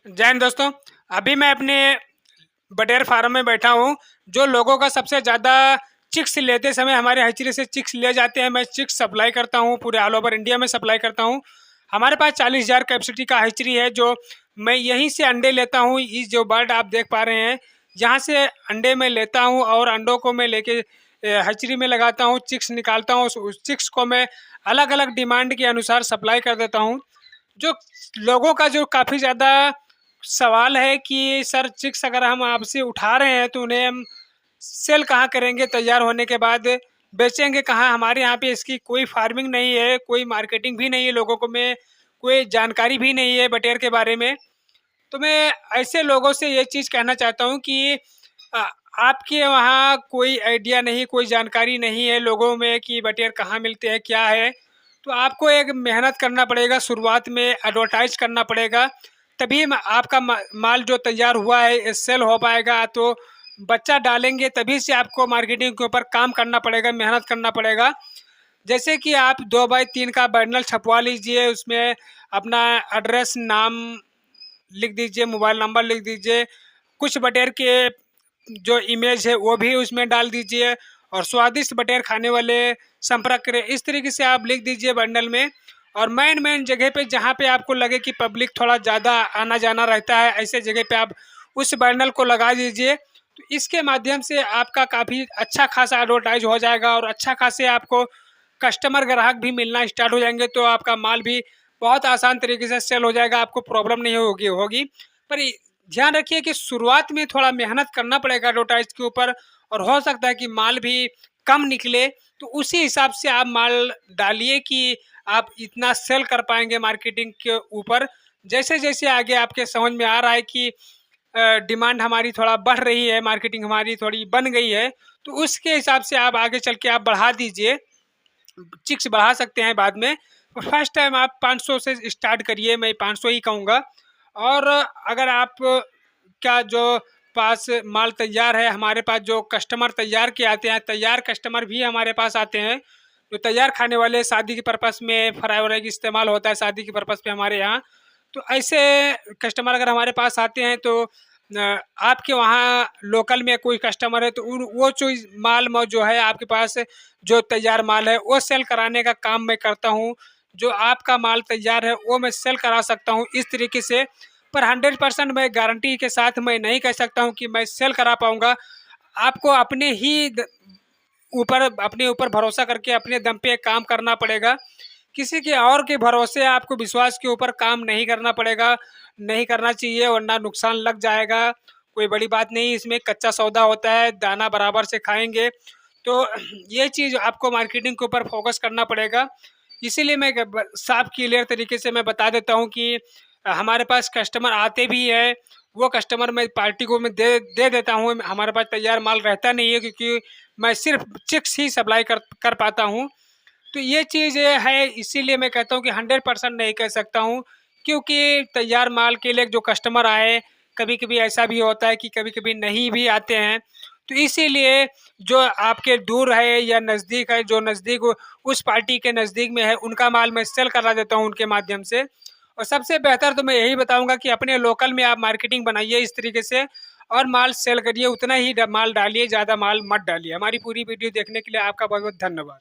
जय हिंद दोस्तों। अभी मैं अपने बटेर फार्म में बैठा हूँ। जो लोगों का सबसे ज़्यादा चिक्स लेते समय हमारे हैचरी से चिक्स ले जाते हैं, मैं चिक्स सप्लाई करता हूँ, पूरे ऑल ओवर इंडिया में सप्लाई करता हूँ। हमारे पास 40,000 कैपेसिटी का हैचरी है, जो मैं यहीं से अंडे लेता हूँ। इस जो बर्ड आप देख पा रहे हैं, यहाँ से अंडे मैं लेता हूँ और अंडों को मैं लेके हैचरी में लगाता हूँ, चिक्स निकालता हूँ। उस चिक्स को मैं अलग अलग डिमांड के अनुसार सप्लाई कर देता हूँ। जो लोगों का जो काफ़ी ज़्यादा सवाल है कि सर चिक्स अगर हम आपसे उठा रहे हैं तो उन्हें हम सेल कहाँ करेंगे, तैयार होने के बाद बेचेंगे कहाँ? हमारे यहाँ पे इसकी कोई फार्मिंग नहीं है, कोई मार्केटिंग भी नहीं है, लोगों को में कोई जानकारी भी नहीं है बटेर के बारे में। तो मैं ऐसे लोगों से ये चीज़ कहना चाहता हूँ कि अ, आपके वहाँ कोई आइडिया नहीं, कोई जानकारी नहीं है लोगों में कि बटेर कहाँ मिलते हैं, क्या है। तो आपको एक मेहनत करना पड़ेगा, शुरुआत में एडवर्टाइज़ करना पड़ेगा, तभी आपका माल जो तैयार हुआ है सेल हो पाएगा। तो बच्चा डालेंगे तभी से आपको मार्केटिंग के ऊपर काम करना पड़ेगा, मेहनत करना पड़ेगा। जैसे कि आप 2x3 का बंडल छपवा लीजिए, उसमें अपना एड्रेस, नाम लिख दीजिए, मोबाइल नंबर लिख दीजिए, कुछ बटेर के जो इमेज है वो भी उसमें डाल दीजिए और स्वादिष्ट बटेर खाने वाले संपर्क करें, इस तरीके से आप लिख दीजिए बंडल में। और मेन जगह पे जहाँ पे आपको लगे कि पब्लिक थोड़ा ज़्यादा आना जाना रहता है, ऐसे जगह पे आप उस बंडल को लगा दीजिए। तो इसके माध्यम से आपका काफ़ी अच्छा खासा एडवर्टाइज हो जाएगा और अच्छा खासे आपको कस्टमर ग्राहक भी मिलना स्टार्ट हो जाएंगे। तो आपका माल भी बहुत आसान तरीके से सेल हो जाएगा, आपको प्रॉब्लम नहीं होगी। पर ध्यान रखिए कि शुरुआत में थोड़ा मेहनत करना पड़ेगा एडवर्टाइज के ऊपर, और हो सकता है कि माल भी कम निकले। तो उसी हिसाब से आप माल डालिए कि आप इतना सेल कर पाएंगे मार्केटिंग के ऊपर। जैसे जैसे आगे आपके समझ में आ रहा है कि डिमांड हमारी थोड़ा बढ़ रही है, मार्केटिंग हमारी थोड़ी बन गई है, तो उसके हिसाब से आप आगे चल के आप बढ़ा दीजिए, चिक्स बढ़ा सकते हैं बाद में। फर्स्ट टाइम आप 500 से स्टार्ट करिए, मैं 500 ही कहूँगा। और अगर आप का जो पास माल तैयार है, हमारे पास जो कस्टमर तैयार के आते हैं, तैयार कस्टमर भी हमारे पास आते हैं, जो तैयार खाने वाले शादी के पर्पस में फ्राई व्राई की इस्तेमाल होता है शादी के पर्पस पे हमारे यहाँ। तो ऐसे कस्टमर अगर हमारे पास आते हैं तो आपके वहाँ लोकल में कोई कस्टमर है तो उन वो चीज़ माल जो है आपके पास, जो तैयार माल है वो सेल कराने का काम मैं करता हूँ। जो आपका माल तैयार है वो मैं सेल करा सकता हूँ इस तरीके से। पर 100% मैं गारंटी के साथ मैं नहीं कह सकता हूँ कि मैं सेल करा पाऊँगा। आपको अपने ही अपने ऊपर भरोसा करके अपने दम पे काम करना पड़ेगा। किसी के और के भरोसे, आपको विश्वास के ऊपर काम नहीं करना पड़ेगा, नहीं करना चाहिए, वरना नुकसान लग जाएगा। कोई बड़ी बात नहीं, इसमें कच्चा सौदा होता है, दाना बराबर से खाएँगे। तो ये चीज़ आपको मार्केटिंग के ऊपर फोकस करना पड़ेगा। इसीलिए मैं साफ क्लियर तरीके से मैं बता देता हूँ कि हमारे पास कस्टमर आते भी हैं, वो कस्टमर मैं पार्टी को मैं दे देता हूँ। हमारे पास तैयार माल रहता नहीं है, क्योंकि मैं सिर्फ चिक्स ही सप्लाई कर पाता हूँ। तो ये चीज़ है, इसीलिए मैं कहता हूँ कि 100% नहीं कह सकता हूँ, क्योंकि तैयार माल के लिए जो कस्टमर आए, कभी-कभी ऐसा भी होता है कि कभी-कभी नहीं भी आते हैं। तो इसीलिए जो आपके दूर है या नज़दीक है, जो नज़दीक उस पार्टी के नज़दीक में है, उनका माल मैं सेल करा देता हूँ उनके माध्यम से। और सबसे बेहतर तो मैं यही बताऊँगा कि अपने लोकल में आप मार्केटिंग बनाइए इस तरीके से और माल सेल करिए, उतना ही माल डालिए, ज़्यादा माल मत डालिए। हमारी पूरी वीडियो देखने के लिए आपका बहुत-बहुत धन्यवाद।